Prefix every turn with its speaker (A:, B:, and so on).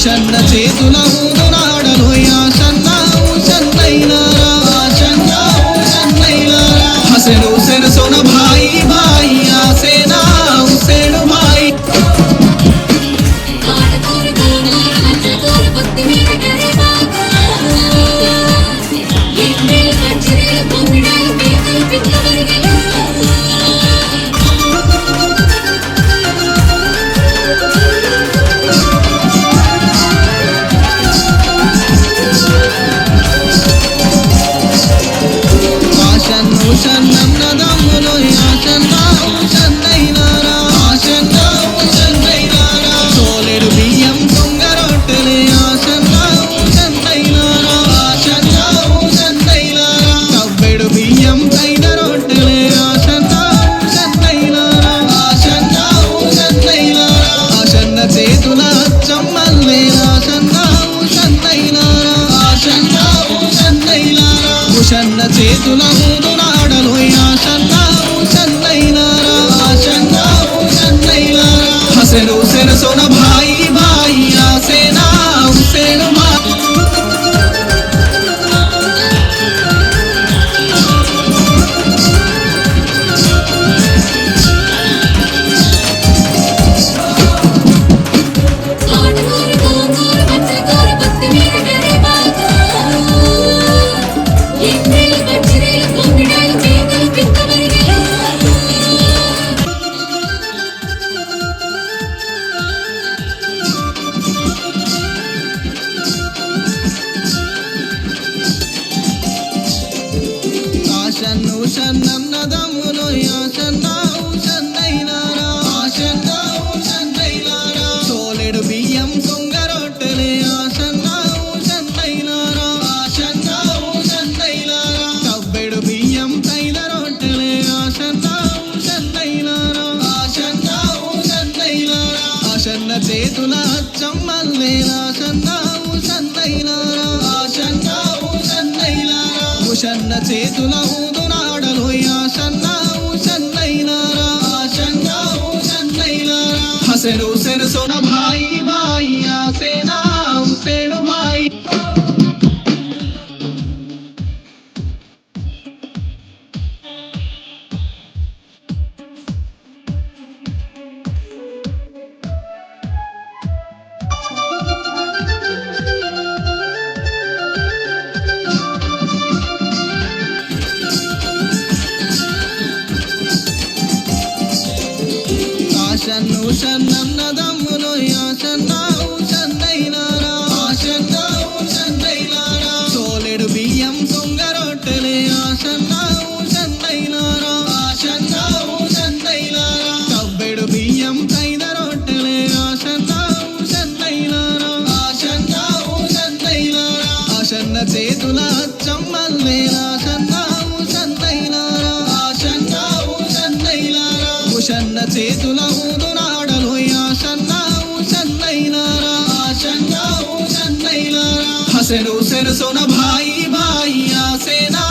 A: షన్న చేతుల ఊదునాడలో యాషన్నావు షన్నైనారా ఆషన్నావు షన్నైనారా హసను సెరసొన భాయి భాయి ఆసేనా హుసేను భాయి షన్నన్నదమ్ములో యాషన్నావు షన్నైనారా ఆషన్నావు షన్నైనారా సోలెడు బియ్యం దొంగ రొట్టెలే ఆషన్నావు షన్నైనారా ఆషన్నావు షన్నైనారా కవ్వెడు బియ్యం కైన రొట్టెలే ఆషన్నావు షన్నైనారా ఆషన్నావు షన్నైనారా ఆషన్న చేతుల చమ్మల్లే ఆషన్నావు షన్నైనారా ఆషన్నావు షన్నైనారా షన్న చేతుల ఊదునాడలో యాషన్నావు షన్నైనారా ఆషన్నావు షన్నైనారా హసను సెరసొన భాయి భాయి ఆసేనా హుసేను భాయి షన్నన్నదమ్ములో యాషన్నావు షన్నైనారా ఆషన్నావు షన్నైనారా సోలెడు బియ్యం దొంగ రొట్టెలే ఆషన్నావు షన్నైనారా ఆషన్నావు షన్నైనారా కవ్వెడు బియ్యం కైల రొట్టెలే ఆషన్నావు షన్నైనారా ఆషన్నావు షన్నైనారా ఆషన్న చేతుల చమ్మల్లే ఆషన్నావు షన్నైనారా ఆషన్నావు షన్నైనారా షన్న చేతుల ఊదునాడలో యాషన్నావు షన్నైనారా ఆషన్నావు షన్నైనారా హసను సెరసొన భాయి భాయి ఆసేనా హుసేను భాయి షన్నన్నదమ్ములో యాషన్నావు షన్నైనారా ఆషన్నావు షన్నైనారా సోలెడు బియ్యం దొంగ రొట్టెలే ఆషన్నావు షన్నైనారా ఆషన్నావు షన్నైనారా కవ్వెడు బియ్యం కైన రొట్టెలే ఆషన్నావు షన్నైనారా ఆషన్నావు షన్నైనారా ఆషన్న చేతుల చమ్మల్లే ఆషన్నావు షన్నైనారా ఆషన్నావు షన్నైనారా షన్న చేతుల ఊదునాడలో యాషన్నావు షన్నైనారా ఆషన్నావు షన్నైనారా హసను సెరసొన భాయి భాయి ఆసేనా